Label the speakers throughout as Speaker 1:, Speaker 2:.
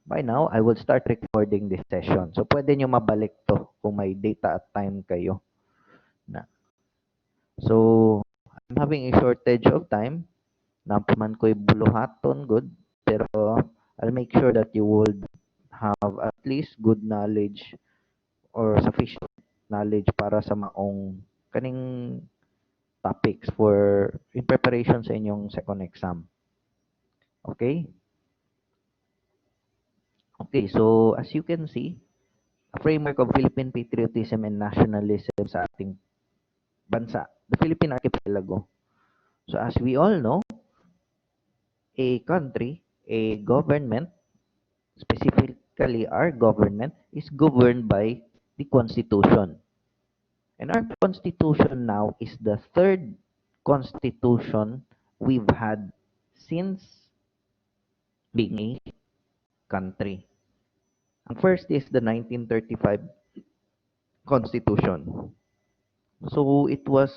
Speaker 1: By now, I will start recording this session. So, pwede nyo mabalik to kung may data at time kayo. Na. So, I'm having a shortage of time. Napaman ko'y buluhaton, good. Pero, I'll make sure that you would have at least good knowledge or sufficient knowledge para sa maong kaning topics for in preparation sa inyong second exam. Okay? Okay, so as you can see, a framework of Philippine patriotism and nationalism sa ating bansa, the Philippine Archipelago. So as we all know, a country, a government, specifically our government, is governed by the Constitution. And our Constitution now is the third Constitution we've had since being a country. Ang first is the 1935 Constitution. So it was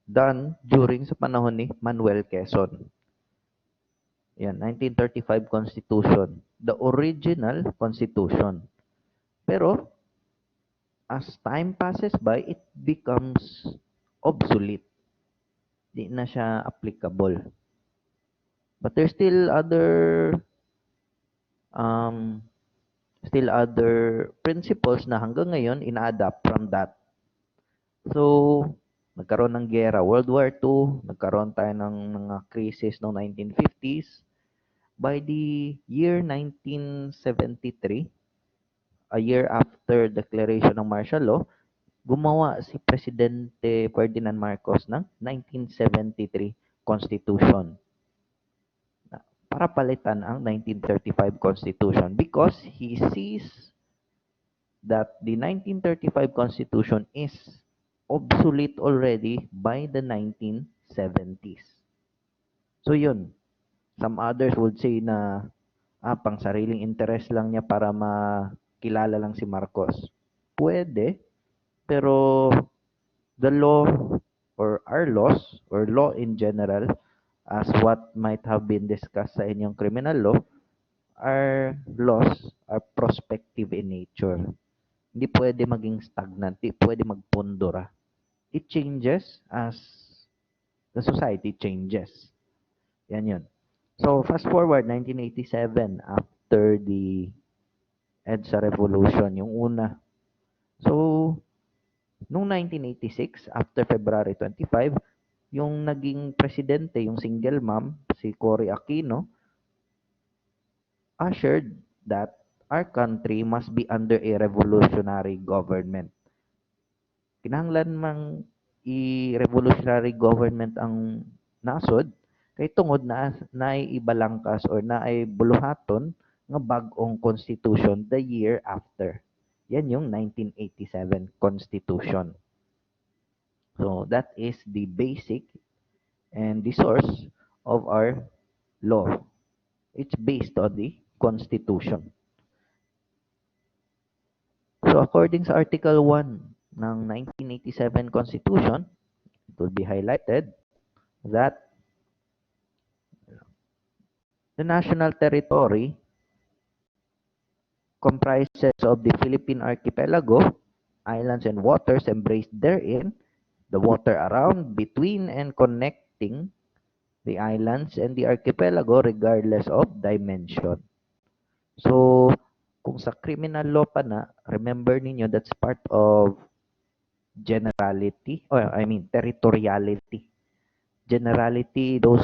Speaker 1: done during sa panahon ni Manuel Quezon. Yan, 1935 Constitution. The original Constitution. Pero, as time passes by, it becomes obsolete. Di na siya applicable. But there's still other principles na hanggang ngayon ina-adapt from that. So, nagkaroon ng gera, World War II, nagkaroon tayo ng mga crisis noong 1950s. By the year 1973, a year after declaration ng martial law, gumawa si Presidente Ferdinand Marcos ng 1973 Constitution para palitan ang 1935 Constitution because he sees that the 1935 Constitution is obsolete already by the 1970s. So yun, some others would say na pang sariling interest lang niya para makilala lang si Marcos. Pwede, pero the law or our laws or law in general as what might have been discussed sa inyong criminal law, our laws are prospective in nature. Hindi pwede maging stagnant, hindi pwede magpundura. It changes as the society changes. Yan yun. So, fast forward, 1987, after the EDSA Revolution, yung una. So, noong 1986, after February 25, yung naging presidente, yung single mom, si Cory Aquino, assured that our country must be under a revolutionary government. Kinahanglan mang i-revolutionary government ang nasod, kay tungod na naiibalangkas or naay buluhaton nga bag-ong constitution the year after. Yan yung 1987 Constitution. So that is the basic and the source of our law. It's based on the Constitution. So according sa Article 1 ng 1987 Constitution, it will be highlighted that the national territory comprises of the Philippine Archipelago, islands and waters embraced therein, the water around, between, and connecting the islands and the archipelago regardless of dimension. So, kung sa criminal law pa na, remember ninyo, that's part of generality, or I mean, territoriality. Generality, those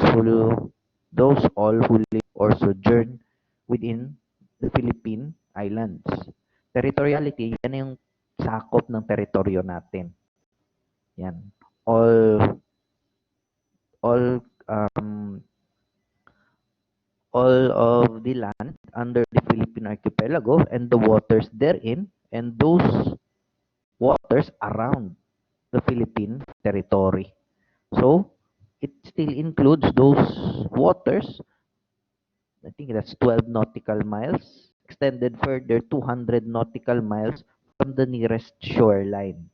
Speaker 1: all who live or sojourn within the Philippine Islands. Territoriality, yan yung sakop ng teritoryo natin. Yan. All of the land under the Philippine Archipelago and the waters therein and those waters around the Philippine territory. So, it still includes those waters, I think that's 12 nautical miles, extended further 200 nautical miles from the nearest shoreline.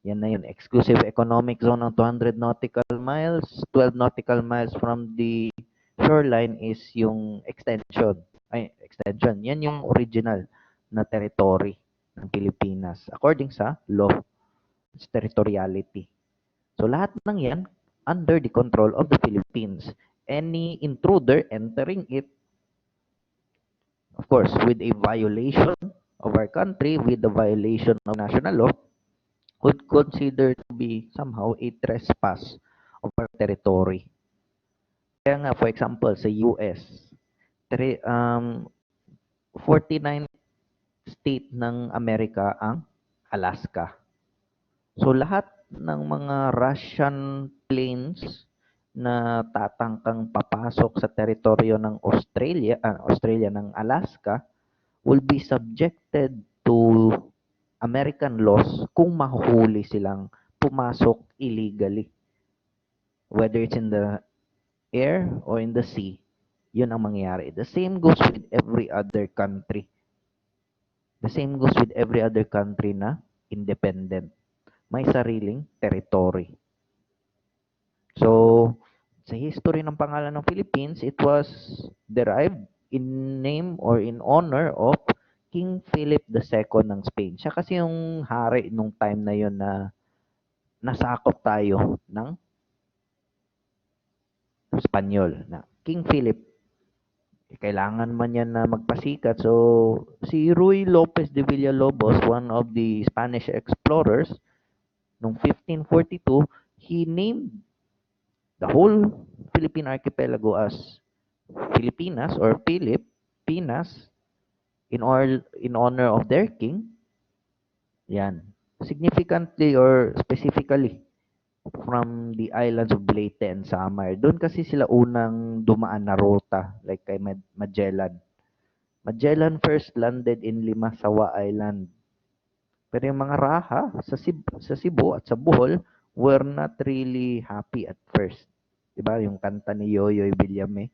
Speaker 1: Yan na yun, exclusive economic zone ng 200 nautical miles, 12 nautical miles from the shoreline is yung extension. extension. Yan yung original na territory ng Pilipinas according sa law, it's territoriality. So lahat ng yan under the control of the Philippines. Any intruder entering it, of course, with a violation of our country, with the violation of national law, would consider to be somehow a trespass of our territory. Kaya nga, for example, sa US, 49 state ng Amerika ang Alaska. So lahat ng mga Russian planes na tatangkang papasok sa teritoryo ng Australia ng Alaska will be subjected to American laws kung mahuhuli silang pumasok illegally. Whether it's in the air or in the sea, yun ang mangyayari. The same goes with every other country. The same goes with every other country na independent. May sariling territory. So, sa history ng pangalan ng Philippines, it was derived in name or in honor of King Philip II ng Spain. Siya kasi yung hari nung time na yon na nasakop tayo ng Espanyol. Na King Philip, kailangan man yan na magpasikat. So, si Ruy Lopez de Villalobos, one of the Spanish explorers, noong 1542, he named the whole Philippine archipelago as Filipinas or Pilipinas in honor of their king. Yan. Significantly or specifically from the islands of Leyte and Samar. Doon kasi sila unang dumaan na rota like kay Magellan. Magellan first landed in Limasawa Island. Pero yung mga Raha sa Cebu at sa Bohol were not really happy at first. Diba? Yung kanta ni Yoyoy Villame.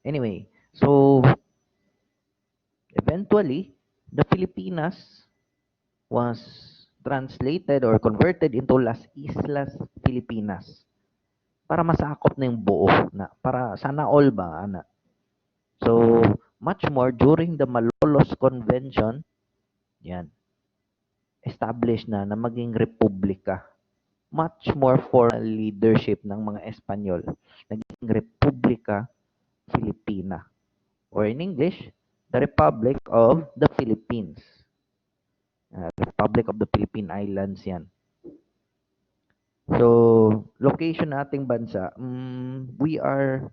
Speaker 1: Anyway, so eventually, the Filipinas was translated or converted into Las Islas Filipinas para masakop na yung buo na para sana all ba ana. So much more during the Malolos Convention, yan, established na maging republika. Much more formal leadership ng mga Espanyol. Naging Republika Filipina. Or in English, the Republic of the Philippines. Republic of the Philippine Islands yan. So, location nating bansa, we are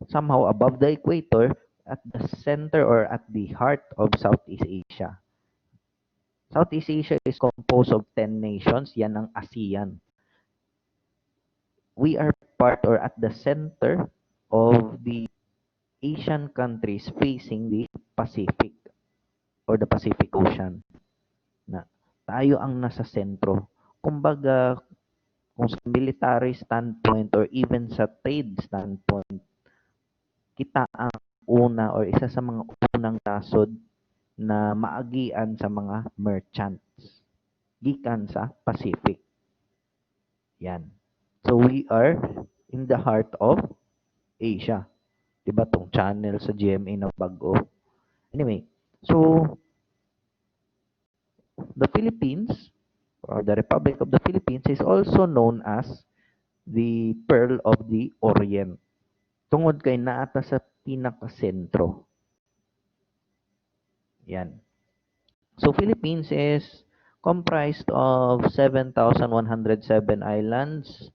Speaker 1: somehow above the equator at the center or at the heart of Southeast Asia. Southeast Asia is composed of 10 nations. Yan ang ASEAN. We are part or at the center of the Asian countries facing the Pacific or the Pacific Ocean. Na tayo ang nasa sentro. Kumbaga, kung sa military standpoint or even sa trade standpoint, kita ang una or isa sa mga unang nasod na maagian sa mga merchants gikan sa Pacific. Yan. So we are in the heart of Asia. Diba tong channel sa GMA na bago? Anyway, so the Philippines or the Republic of the Philippines is also known as the Pearl of the Orient. Tungod kay naata sa pinakasentro. Yan. So Philippines is comprised of 7,107 islands,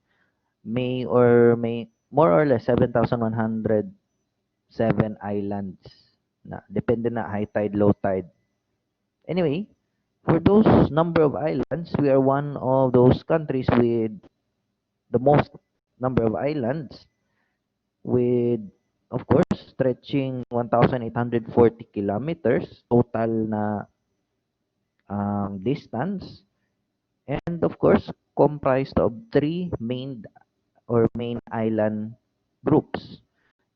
Speaker 1: may more or less 7,107 islands. Na depende na high tide, low tide. Anyway, for those number of islands, we are one of those countries with the most number of islands, with, of course, stretching 1,840 kilometers total na distance, and of course comprised of three main island groups.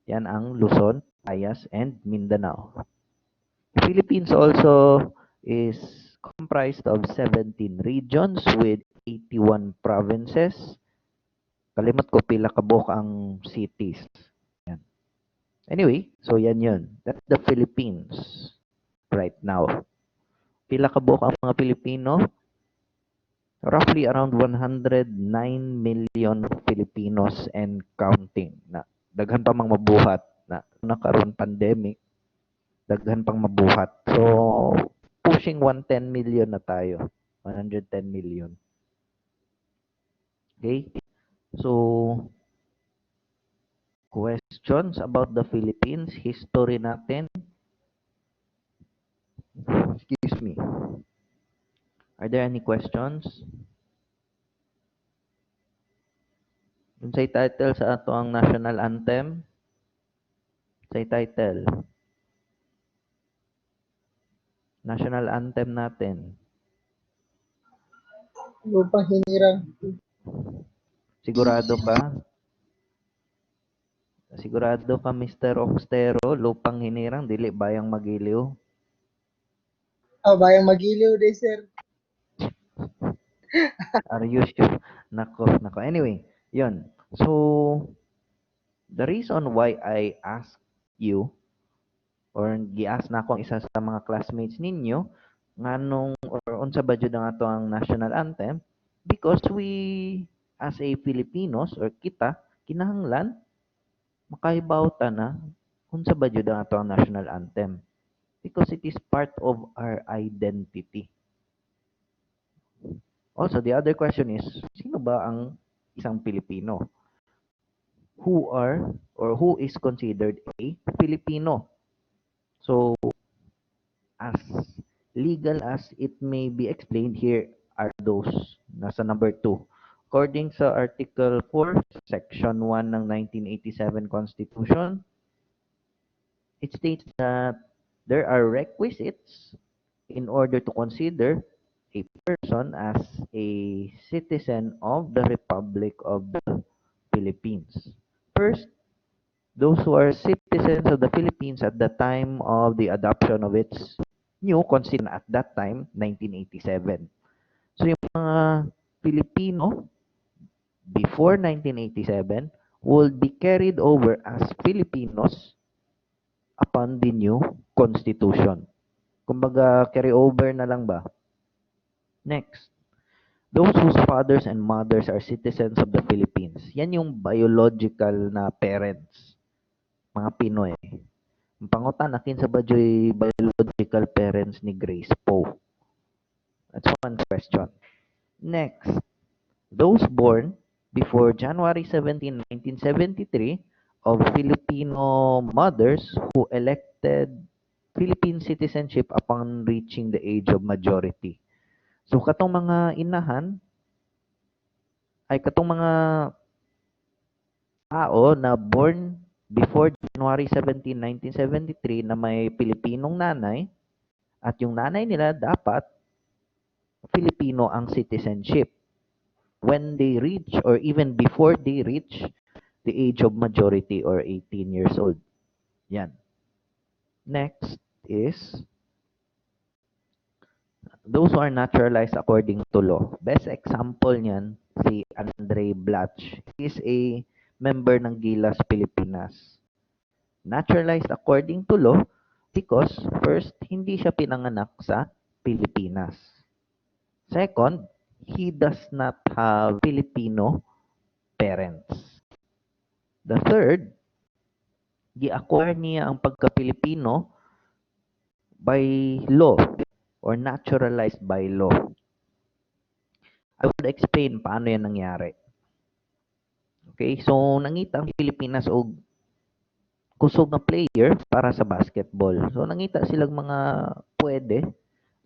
Speaker 1: Yan ang Luzon, Visayas, and Mindanao. Philippines also is comprised of 17 regions with 81 provinces. Kalimot ko pila kabuk ang cities. Yan. Anyway, so yan yun. That's the Philippines right now. Pila ka buok ang mga Pilipino? Roughly around 109 million Filipinos and counting. Na daghan pa mang mabuhat na nakaroon pandemic, daghan pang mabuhat. So pushing 110 million na tayo. 110 million. Okay? So questions about the Philippines, history natin. Excuse me. Are there any questions? Unsay title sa ato ang national anthem? Say title. National anthem natin.
Speaker 2: Lupang hinirang.
Speaker 1: Sigurado ka? Sigurado ka, Mr. Oxtero? Lupang hinirang, dili bayang magiliw?
Speaker 2: Bayang magiliw day, sir.
Speaker 1: Are you sure? Nako. Anyway, yun. So, the reason why I ask you, or gi-ask na ako ang isa sa mga classmates ninyo, nganong, or unsa ba jud ang ato ang national anthem? Because we, as a Filipinos, or kita, kinahanglan, makahibaw-ta na, unsa ba jud ang ato ang national anthem? Because it is part of our identity. Also, the other question is, sino ba ang isang Pilipino? Who are or who is considered a Filipino? So, as legal as it may be explained, here are those. Nasa number 2. According sa Article 4, Section 1 ng 1987 Constitution, it states that there are requisites in order to consider a person as a citizen of the Republic of the Philippines. First, those who are citizens of the Philippines at the time of the adoption of its new constitution at that time, 1987. So yung mga Filipino before 1987 would be carried over as Filipinos upon the new constitution. Kumbaga, carry over na lang ba? Next, those whose fathers and mothers are citizens of the Philippines. Yan yung biological na parents, mga Pinoy. Ang pangutan, akin sa badyo'y biological parents ni Grace Poe. That's one question. Next, those born before January 17, 1973 of Filipino mothers who elected Philippine citizenship upon reaching the age of majority. So katong mga inahan ay katong mga tao na born before January 17, 1973 na may Pilipinong nanay at yung nanay nila dapat Filipino ang citizenship when they reach or even before they reach the age of majority or 18 years old. Yan. Next is those who are naturalized according to law. Best example niyan, si Andre Blatch. He is a member ng Gilas Pilipinas. Naturalized according to law because first, hindi siya pinanganak sa Pilipinas. Second, he does not have Filipino parents. The third, gi-acquire niya ang pagka-Pilipino by law or naturalized by law. I would explain paano yan nangyari. Okay, so nangita ang Pilipinas og kusog na player para sa basketball. So nangita silang mga pwede.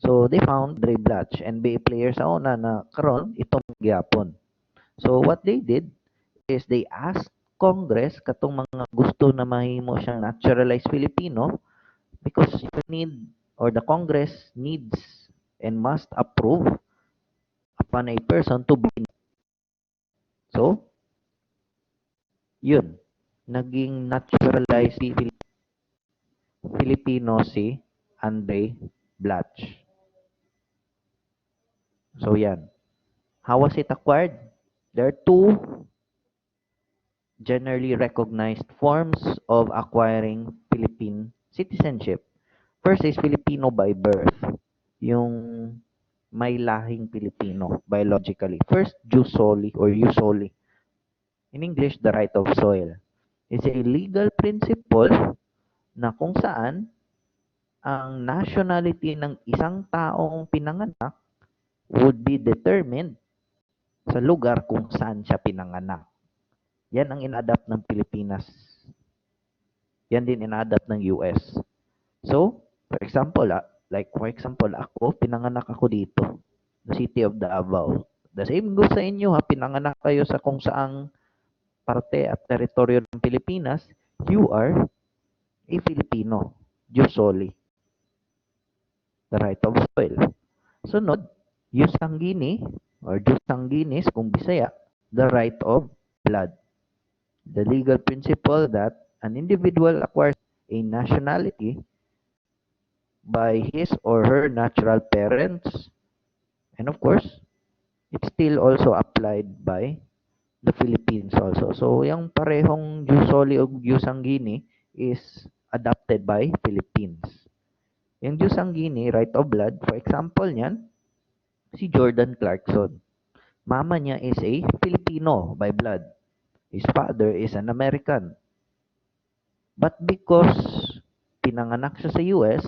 Speaker 1: So they found Dre Blatch, NBA player sa una na karon itong gyapon. So what they did is they asked Congress katong mga gusto na mahimo siyang naturalized Filipino because you need or the Congress needs and must approve upon a person to be. So, yun. Naging naturalized Filipino si Andre Blatch. So, yan. How was it acquired? There are generally recognized forms of acquiring Philippine citizenship. First is Filipino by birth, yung may lahing Pilipino biologically. First, jus soli or jus soli. In English, the right of soil. Is a legal principle na kung saan ang nationality ng isang taong pinanganak would be determined sa lugar kung saan siya pinanganak. Yan ang in-adapt ng Pilipinas. Yan din in-adapt ng US. So, for example, ako, pinanganak ako dito, the city of Davao. The same goes sa inyo, ha, pinanganak kayo sa kung saang parte at teritoryo ng Pilipinas, you are a Filipino, jus soli, the right of soil. Sunod, jus sanguinis or jus sanguinis kung Bisaya, the right of blood. The legal principle that an individual acquires a nationality by his or her natural parents, and of course, it's still also applied by the Philippines also. So, yung parehong jus soli o jus sanguinis is adopted by Philippines. Yung jus sanguinis, right of blood, for example niyan, si Jordan Clarkson. Mama niya is a Filipino by blood. His father is an American. But because pinanganak siya sa US,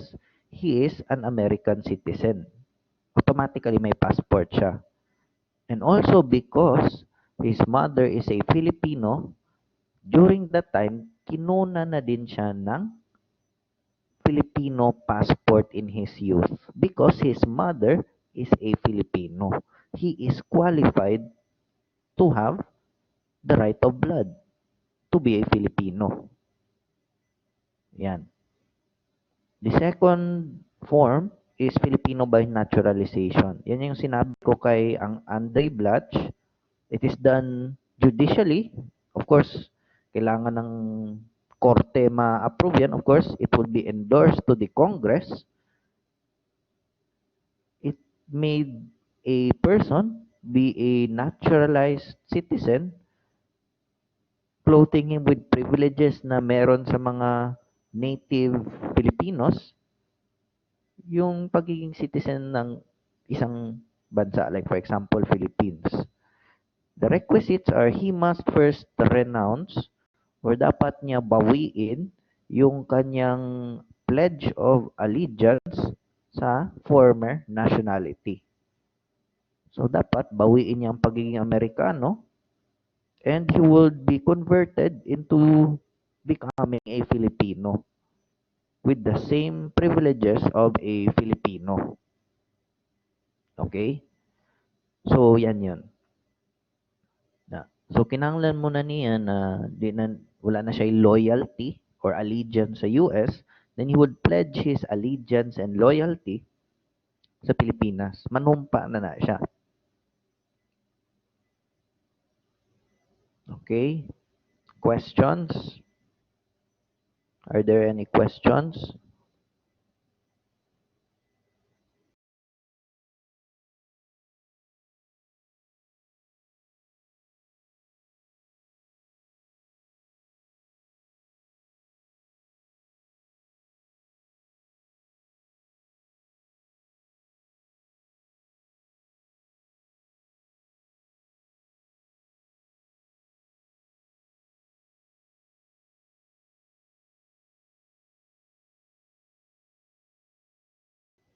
Speaker 1: he is an American citizen. Automatically may passport siya. And also because his mother is a Filipino, during that time, kinuna na din siya ng Filipino passport in his youth because his mother is a Filipino. He is qualified to have the right of blood to be a Filipino. Yan. The second form is Filipino by naturalization. Yan yung sinabi ko kay ang Andre Blatch. It is done judicially. Of course, kailangan ng korte ma-approve yan. Of course, it will be endorsed to the Congress. It made a person be a naturalized citizen, clothing him with privileges na meron sa mga native Filipinos, yung pagiging citizen ng isang bansa, like for example, Philippines. The requisites are he must first renounce or dapat niya bawiin yung kanyang pledge of allegiance sa former nationality. So, dapat bawiin niya ang pagiging Amerikano and he will be converted into becoming a Filipino with the same privileges of a Filipino. Okay? So, yan yun. So, kinanglan mo na niya na, wala na siya loyalty or allegiance sa US, then he would pledge his allegiance and loyalty sa Pilipinas. Manumpa na siya. Okay? Questions? Are there any questions?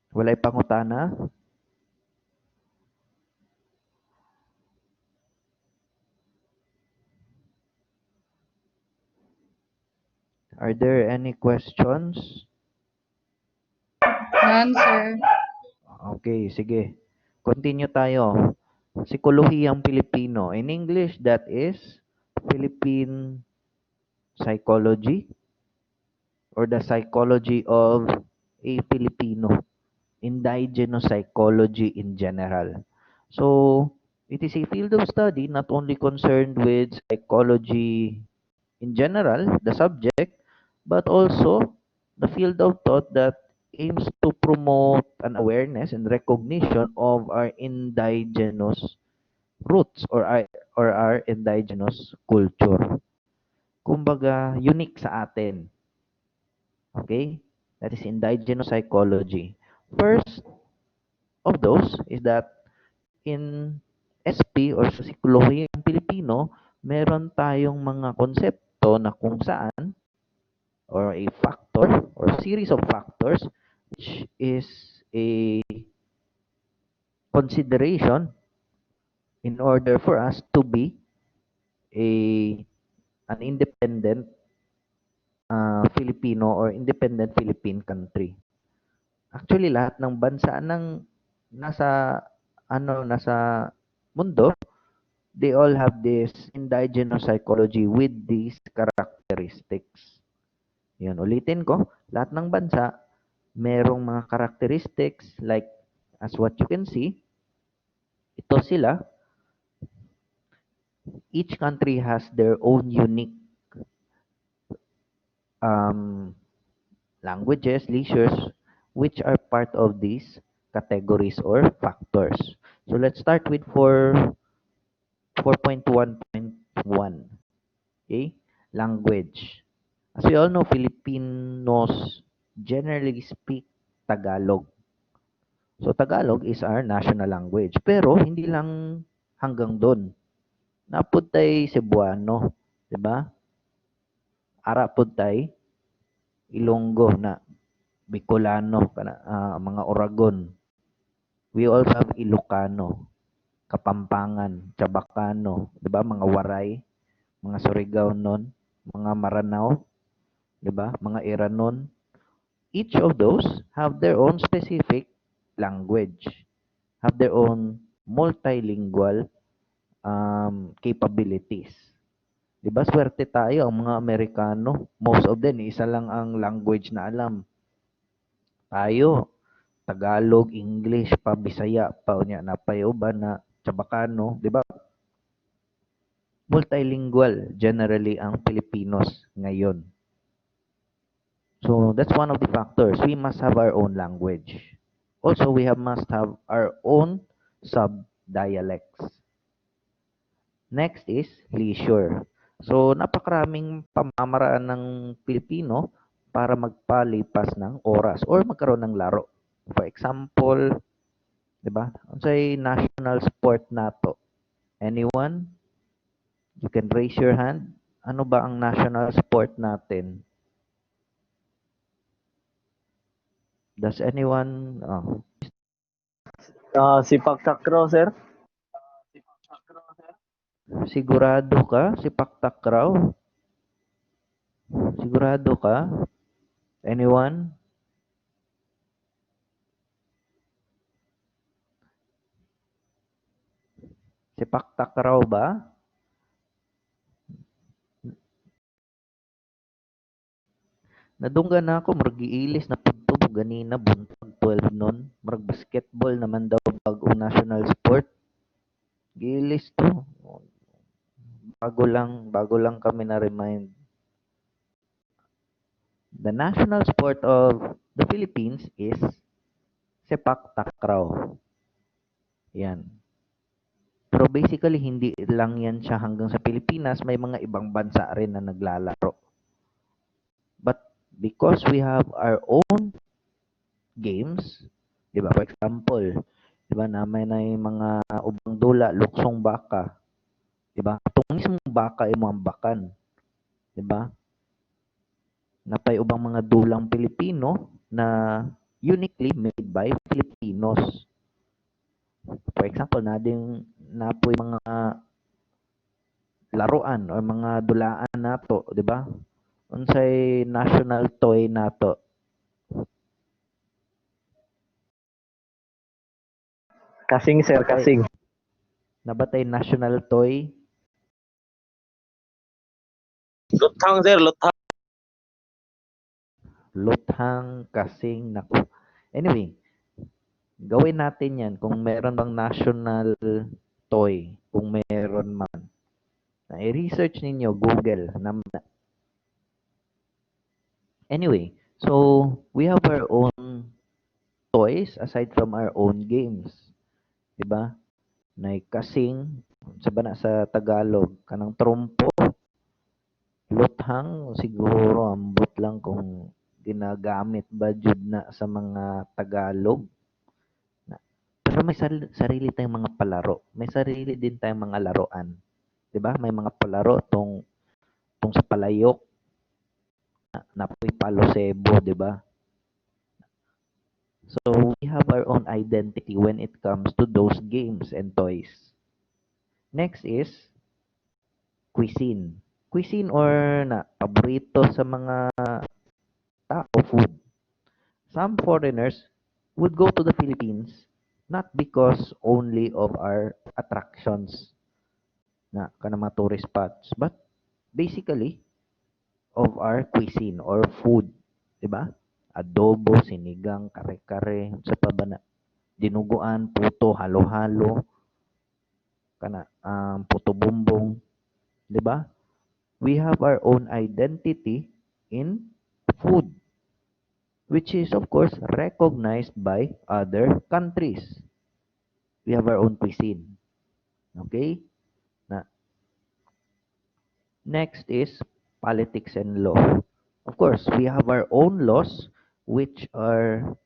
Speaker 1: Walay pangutana? Are there any questions?
Speaker 3: None, sir.
Speaker 1: Okay, sige. Continue tayo. Psikolohiyang Pilipino. In English, that is Philippine psychology or the psychology of a Filipino. Indigenous psychology in general. So, it is a field of study not only concerned with psychology in general, the subject, but also the field of thought that aims to promote an awareness and recognition of our indigenous roots or our indigenous culture. kumbaga unique sa atin. Okay? That is indigenous psychology. First of those is that in SP or sa psikolohiyang Pilipino, meron tayong mga konsepto na kung saan or a factor or series of factors which is a consideration in order for us to be a an independent Filipino or independent Philippine country. Actually, lahat ng bansa ng nasa nasa mundo, they all have this indigenous psychology with these characteristics. Yun, ulitin ko, lahat ng bansa merong mga characteristics like as what you can see, ito sila, each country has their own unique um, languages, leisures, which are part of these categories or factors. So let's start with 4.1.1. Okay? Language. As we all know, Filipinos generally speak Tagalog. So Tagalog is our national language. Pero hindi lang hanggang doon. Napud tay Cebuano, 'di ba? Ara pud tay Ilonggo na Bicolano kana mga Oragon. We also have Ilocano, Kapampangan, Chabacano, 'di ba? Mga Waray, mga Surigao-non, mga Maranao, 'di ba? Mga Iranon. Each of those have their own specific language, have their own multilingual capabilities. 'Di ba swerte tayo ang mga Amerikano, most of them isa lang ang language na alam. Tayo, Tagalog, English, pa Bisaya, pa unya na uban na Chabacano, 'di ba? Multilingual generally ang Pilipinos ngayon. So that's one of the factors. We must have our own language. Also, must have our own sub-dialects. Next is leisure. So, napakaraming pamamaraan ng Pilipino para magpalipas ng oras or magkaroon ng laro. For example, 'di ba? Unsay national sport nato? Anyone? You can raise your hand. Ano ba ang national sport natin? Does anyone
Speaker 3: Sepak takraw, sir.
Speaker 1: sigurado ka si Paktakraw? Sigurado ka? Anyone? Si Paktakraw ba? Nadunggan na ako, murag giilis na pudto ganina, buntag 12 nun. Murag basketball naman daw bagong national sport. Giilis to. Bago lang kami na-remind. The national sport of the Philippines is sepak takraw. Yan. Pero basically, hindi lang yan siya hanggang sa Pilipinas. May mga ibang bansa rin na naglalaro. But because we have our own games, di ba? For example, di ba, namay na yung mga ubang dula, luksong baka. Di ba? Itong mismong baka ay ambakan. Di ba? Napay ubang mga dulang Pilipino na uniquely made by Filipinos. For example, napoy mga laruan or mga dulaan nato, di ba? Unsay national toy nato?
Speaker 3: Kasing, sir,
Speaker 1: Nabatay,
Speaker 3: kasing.
Speaker 1: nabatay national toy?
Speaker 3: Luthang, sir, luthang.
Speaker 1: Luthang, kasing, naku. Anyway, gawin natin yan kung meron bang national toy, kung meron man. I-research ninyo, Google. Anyway, so we have our own toys aside from our own games. Diba? Nay kasing, sa bana sa Tagalog, kanang trompo, luthang siguro ambot lang kung ginagamit ba jud na sa mga Tagalog. Na, pero may sarili tayong mga palaro. May sarili din tayong mga laruan. 'Di ba? May mga palaro tong sa palayok, napoy palo sebo, 'di ba? So we have our own identity when it comes to those games and toys. Next is cuisine. Cuisine or paborito sa mga tao food. Some foreigners would go to the Philippines not because only of our attractions kanang mga tourist spots, but basically of our cuisine or food, 'di ba? Adobo, sinigang, kare-kare, sa pa ba na dinuguan, puto, halo-halo, puto bumbong, 'di ba? We have our own identity in food, which is of course recognized by other countries. We have our own cuisine. Okay? Na, next is politics and law. Of course, we have our own laws which are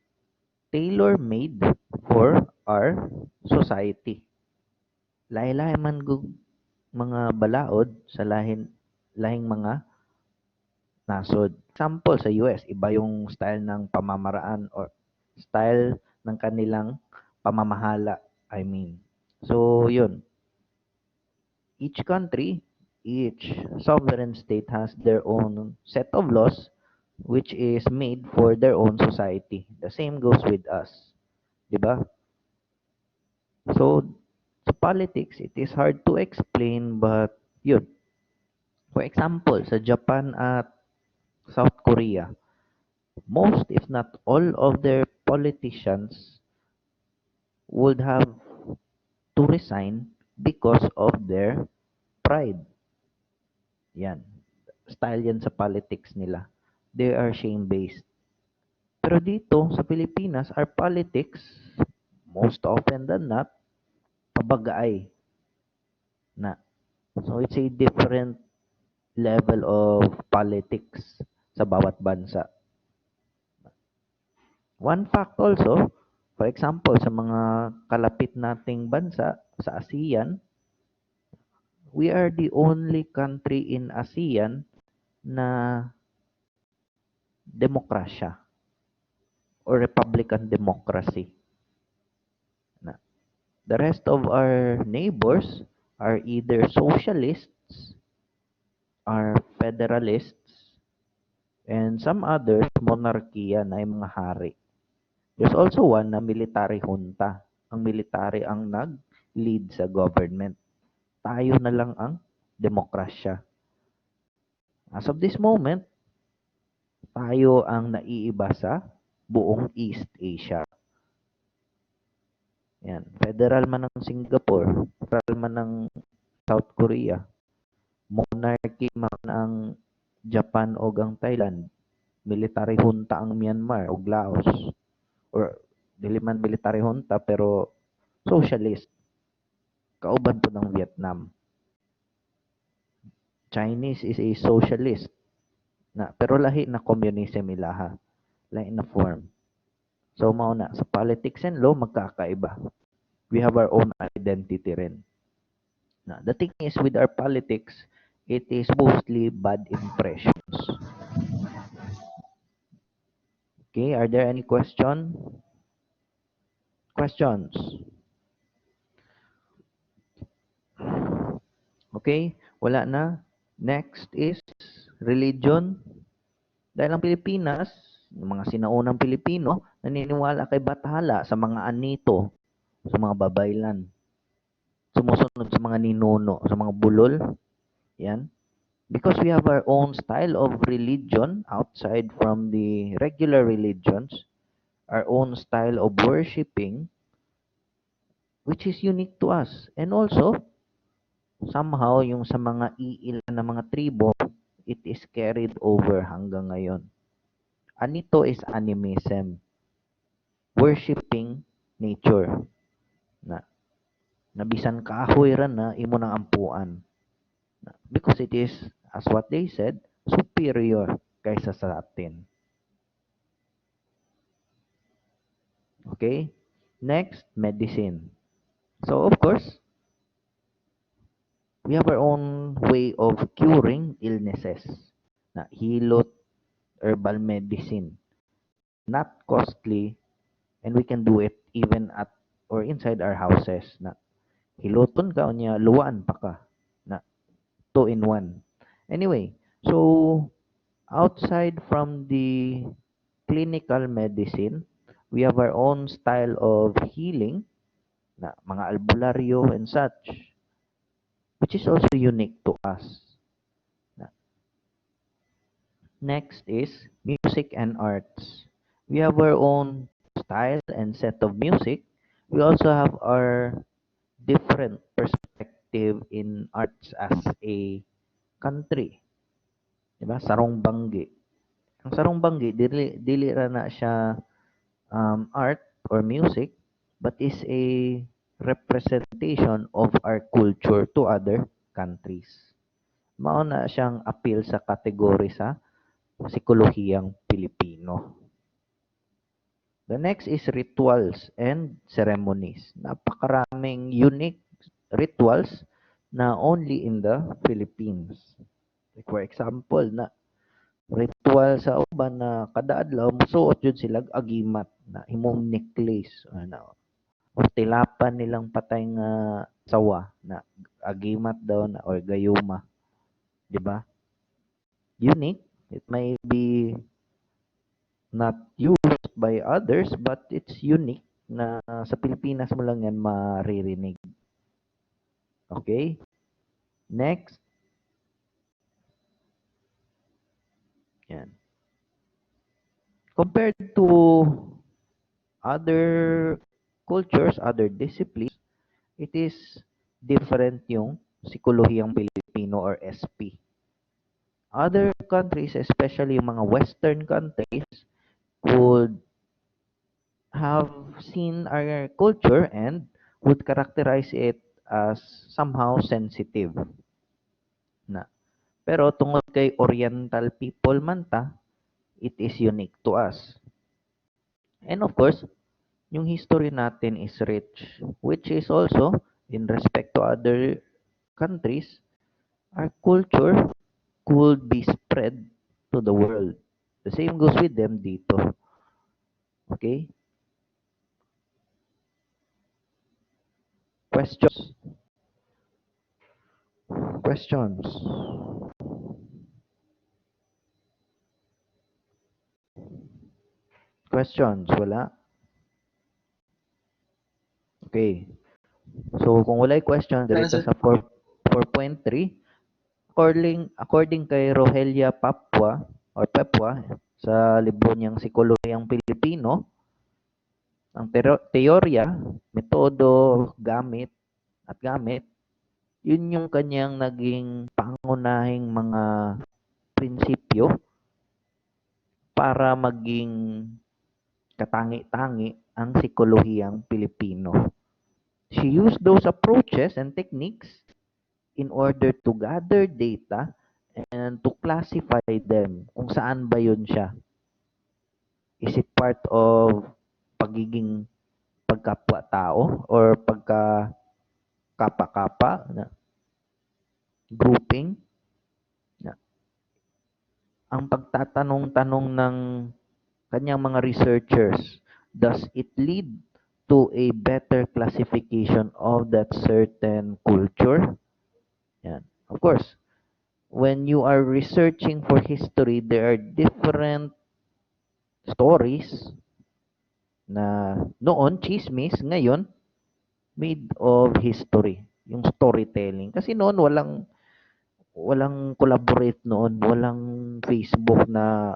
Speaker 1: tailor-made for our society. Lahi-lahi man gug mga balaod sa lahing mga nasod. Example sa US, iba yung style ng pamamaraan or style ng kanilang pamamahala, I mean. So, yun. Each country, each sovereign state has their own set of laws which is made for their own society. The same goes with us. Diba? So, sa politics, it is hard to explain but yun. For example, sa Japan at South Korea, most if not all of their politicians would have to resign because of their pride. Yan. Style yan sa politics nila. They are shame-based. Pero dito sa Pilipinas, our politics, most often than not, pabagaay na. So it's a different level of politics sa bawat bansa. One fact also, for example, sa mga kalapit nating bansa sa ASEAN, we are the only country in ASEAN na demokrasya or republican democracy. Na the rest of our neighbors are either socialists, are federalists, and some others monarkiya na yung mga hari. There's also one na military junta. Ang military ang nag-lead sa government. Tayo na lang ang demokrasya. As of this moment, tayo ang naiiba sa buong East Asia. Yan. Federal man ng Singapore, federal man ng South Korea, monarchy man ang Japan o ang Thailand, military junta ang Myanmar o Laos, or dili man military junta pero socialist. Kauban po ng Vietnam. Chinese is a socialist pero lahi na communism ilaha. Lahi na form. So mao na sa politics and law magkakaiba. We have our own identity rin. The thing is with our politics, it is mostly bad impressions. Okay, are there any questions? Okay, wala na. Next is religion. Dahil ang Pilipinas, yung mga sinaunang Pilipino, naniniwala kay Bathala sa mga anito, sa mga babaylan. Sumusunod sa mga ninuno, sa mga bulol. Yan. Because we have our own style of religion outside from the regular religions, our own style of worshiping, which is unique to us. And also, somehow, yung sa mga iilan na mga tribo, it is carried over hanggang ngayon. Anito is animism. Worshipping nature. Nabisan kahoy ra na imo nang ampuan. Because it is as what they said, superior kaysa sa atin. Okay? Next, medicine. So, of course, we have our own way of curing illnesses. Na hilot, herbal medicine. Not costly, and we can do it even at or inside our houses. Na hiluton ka, o niya, luwaan pa ka. Na two in one. Anyway, so outside from the clinical medicine, we have our own style of healing, na mga albularyo and such, which is also unique to us. Next is music and arts. We have our own style and set of music. We also have our different perspective in arts as a country. Diba? Sarong banggi. Ang sarong banggi, dili ra na siya art or music, but is a representation of our culture to other countries. Mao na siyang appeal sa kategory sa psikolohiyang Pilipino. The next is rituals and ceremonies. Napakaraming unique rituals na only in the Philippines. Like for example, na ritual sa uban na kada adlaw musuot jud sila agimat na himong necklace ano or tilapan nilang patay nga sawa na agimat daw na or gayuma, di ba? Unique. It may be not used by others, but it's unique na sa Pilipinas mo lang yan maririnig. Okay? Next. Yan. Compared to other cultures, other disciplines, it is different yung psikolohiyang Pilipino or SP. Other countries, especially yung mga Western countries, would have seen our culture and would characterize it as somehow sensitive na. Pero tungod kay Oriental people man ta, it is unique to us. And of course, yung history natin is rich, which is also in respect to other countries, our culture could be spread to the world. The same goes with them dito. Okay? Questions? Questions? Questions? Wala? Okay. So, kung wala'y question,
Speaker 2: Wala,
Speaker 1: direta
Speaker 2: sir.
Speaker 1: sa 4.3. According kay Rogelia Papua or Pepwa sa libro niyang Psikolohiyang Pilipino, ang teorya, metodo, gamit, yun yung kanyang naging pangunahing mga prinsipyo para maging katangi-tangi ang psikolohiyang Pilipino. She used those approaches and techniques in order to gather data and to classify them kung saan ba yun siya. Is it part of pagiging pagkapwa-tao or pagka-kapa-kapa na grouping? Na, ang pagtatanong-tanong ng kanyang mga researchers, does it lead to a better classification of that certain culture? Yan. Of course, when you are researching for history, there are different stories na noon, chismis, ngayon, made of history. Yung storytelling. Kasi noon, walang collaborate noon. Walang Facebook na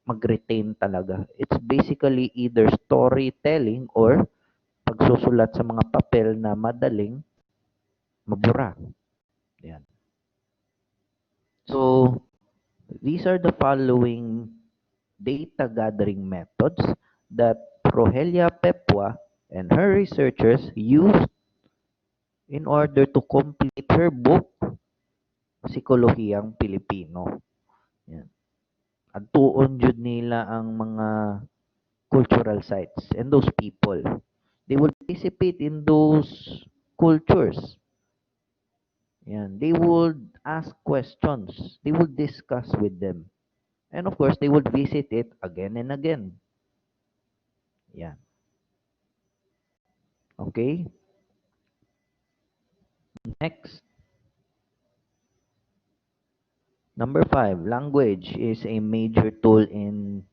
Speaker 1: mag-retain talaga. It's basically either storytelling or pagsusulat sa mga papel na madaling mabura. Yan. So, these are the following data gathering methods that Rogelia Pepwa and her researchers used in order to complete her book psikolohiyang Pilipino. Yan. At tuon jud nila ang mga cultural sites and those people. They will participate in those cultures. Yan. They would ask questions. They would discuss with them. And of course, they would visit it again and again. Yan. Okay? Next. Number 5, language is a major tool in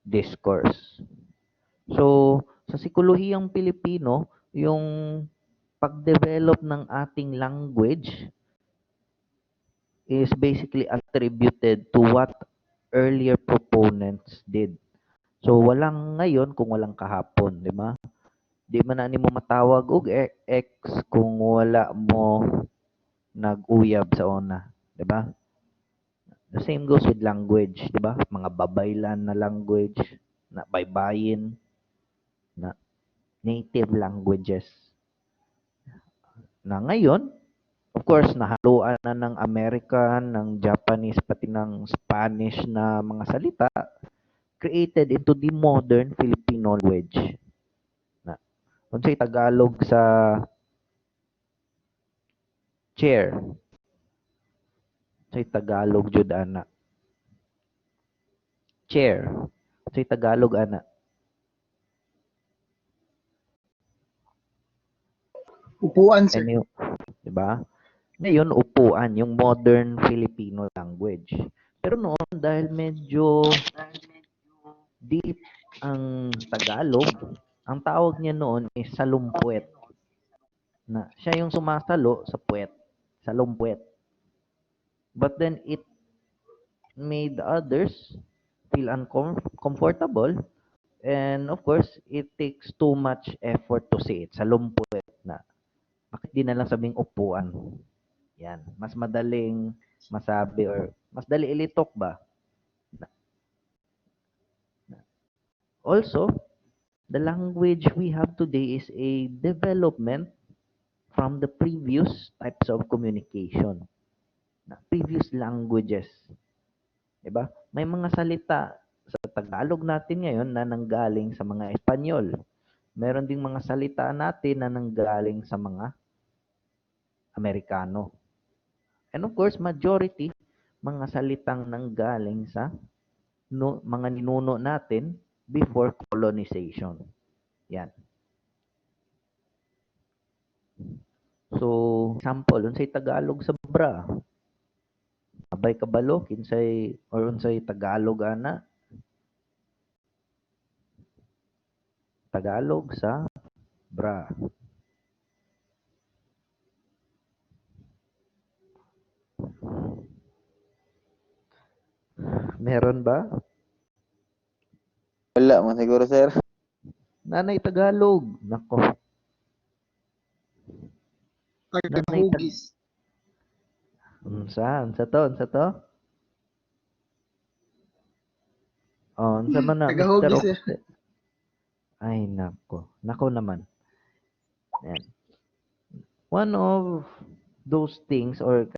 Speaker 1: discourse. So, sa psikolohiyang Pilipino, yung pag-develop ng ating language is basically attributed to what earlier proponents did. So, walang ngayon kung walang kahapon, di ba? Di man na mo matawag og X kung wala mo nag-uyab sa una, di ba? The same goes with language, di ba? Mga babaylan na language, na baybayin, na native languages. Na ngayon, of course, nahaluan na ng American, ng Japanese, pati ng Spanish na mga salita created into the modern Filipino language. Na, unsay Tagalog sa chair, unsay Tagalog jud ana. Chair, unsay Tagalog ana.
Speaker 2: Upuan, sir.
Speaker 1: Ano, di ba? Ngayon, upuan, yung modern Filipino language. Pero noon, dahil medyo deep ang Tagalog, ang tawag niya noon is salumpuet. Na siya yung sumasalo sa puwet, salumpuet. But then it made others feel uncomfortable, and of course, it takes too much effort to say it, salumpuet na. Bakit di na lang sabing upuan? Yan, mas madaling masabi or mas dali ilitok ba? Also, the language we have today is a development from the previous types of communication, na previous languages. 'Di ba? May mga salita sa Tagalog natin ngayon na nanggaling sa mga Espanyol. Meron ding mga salita natin na nanggaling sa mga Amerikano. And of course, majority mga salitang nanggaling sa mga ninuno natin before colonization. Yan. So, example, unsay Tagalog sa bra? Abay kabalo kinsay or unsay Tagalog ana? Tagalog sa bra. Meron ba?
Speaker 3: Wala man siguro, sir.
Speaker 1: Nanay Tagalog. Nako. Nanay
Speaker 2: Tagahugis.
Speaker 1: Unsa to? Oh, unsa man na, Mr.
Speaker 2: Tagahugis, sir.
Speaker 1: Officer? Ay, nako. Nako naman. Yan. One of those things or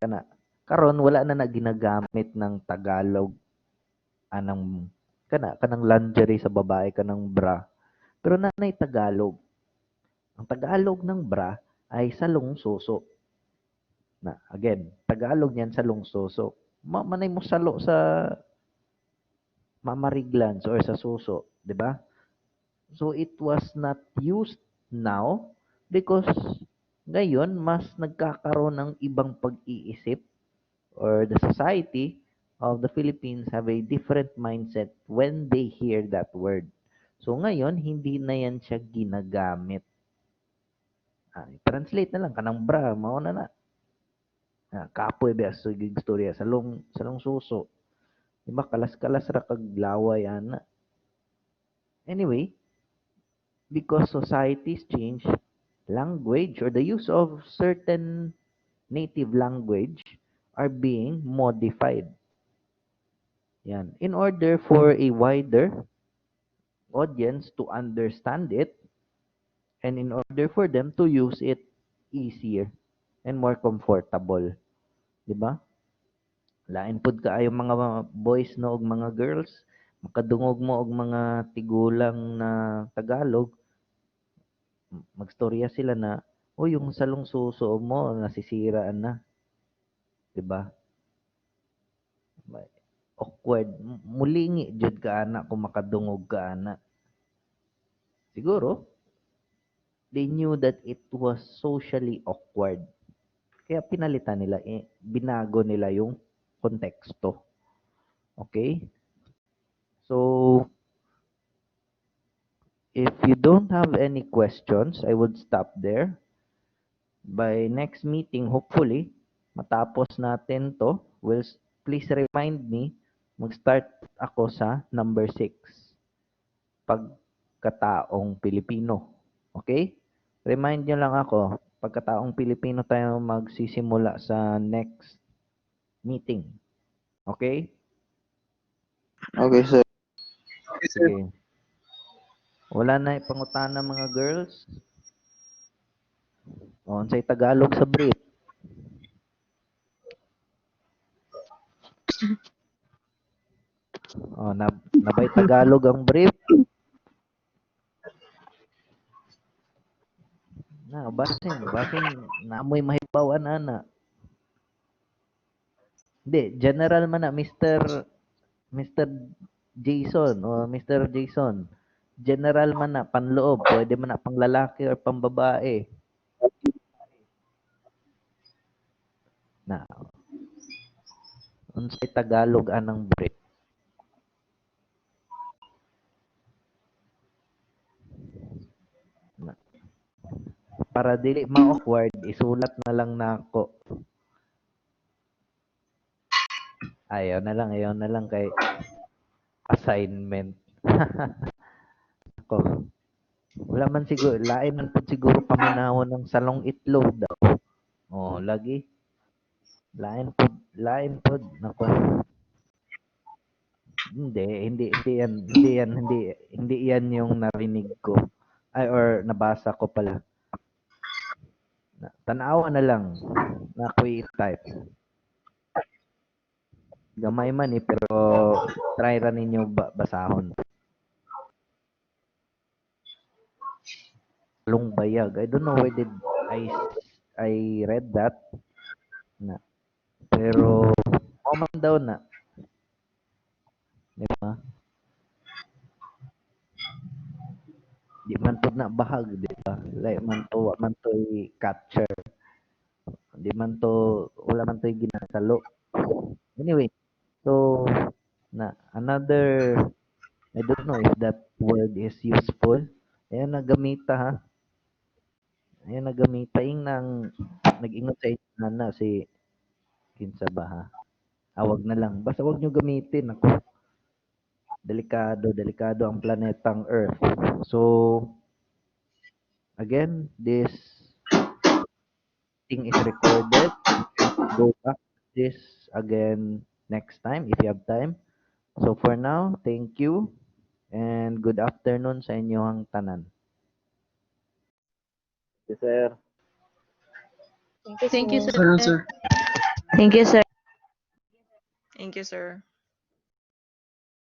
Speaker 1: karon wala na ginagamit ng Tagalog anang kanang lingerie sa babae kanang bra. Pero nanay Tagalog. Ang Tagalog ng bra ay salong suso. Na again, Tagalog niyan salong suso. Manay mo salo sa mamariglans or sa suso, 'di ba? So it was not used now because ngayon mas nagkakaroon ng ibang pag-iisip, or the society of the Philippines have a different mindset when they hear that word. So ngayon, hindi na yan siya ginagamit. Translate na lang, kanang bra, mauna na. Kapoy ba, sugig storya, salong suso. Diba, kalas-kalas ra kag laway, ana. Anyway, because societies change, language or the use of certain native language are being modified. Yan. In order for a wider audience to understand it, and in order for them to use it easier and more comfortable. di ba? Lain pud kaayo mga boys no og mga girls, makadungog mo og mga tigulang na Tagalog, magstorya sila na, "Oh, yung salong suso mo nasisiraan na." 'Di ba? Awkward. Mulingi jud ka ana kung makadungog ka ana. Siguro, they knew that it was socially awkward. Kaya pinalitan nila, binago nila yung konteksto. Okay? So, if you don't have any questions, I would stop there. By next meeting, hopefully, matapos natin to, please remind me, mag-start ako sa number 6, pagkataong Pilipino. Okay? Remind nyo lang ako, pagkataong Pilipino tayo magsisimula sa next meeting. Okay?
Speaker 3: Okay, sir.
Speaker 2: Okay, sir.
Speaker 1: Sige. Wala na ipangutana mga girls. O, unsay Tagalog sa brief. O, nabay Tagalog ang brief. Na, basin, naamoy mahibawan ana. Hindi, general man na, Mr. Jason o Mr. Jason. General man na, panloob, pwede man na pang lalaki or pang babae. Na, unsay Tagalog anang brief. Na, para dili ma-awkward, isulat na lang nako. Ayaw na lang kay assignment. Ako. Wala man siguro, lain man po siguro paminahon ng salong itlog daw. Oh, lagi. Lain po. Nako. Hindi yan yung narinig ko. Ay, or nabasa ko pala. Tanawa na lang na ako'y type. Gamay man eh, pero try ra ninyo basahon. Salong bayag. I don't know where did I read that. Na. Pero, man daw na. Di ba? Di man to na bahag, di ba? Like wa man to capture. Di man to, wala man to ginasalo. Anyway, so, another, I don't know if that word is useful. Ayan, nagamita ha. Ayan, nagamita. Yung nag-ingot sa inyo na si Kinsa ba ha? Wag na lang. Basta wag nyo gamitin. Ako, delikado ang planetang Earth. So, again, this thing is recorded. You can go back to this again next time if you have time. So for now, thank you and good afternoon sa inyong tanan.
Speaker 3: Yes, sir.
Speaker 4: Thank you,
Speaker 2: Sir,
Speaker 4: sir.
Speaker 2: sir.
Speaker 5: Thank you, sir.
Speaker 4: Thank you, sir.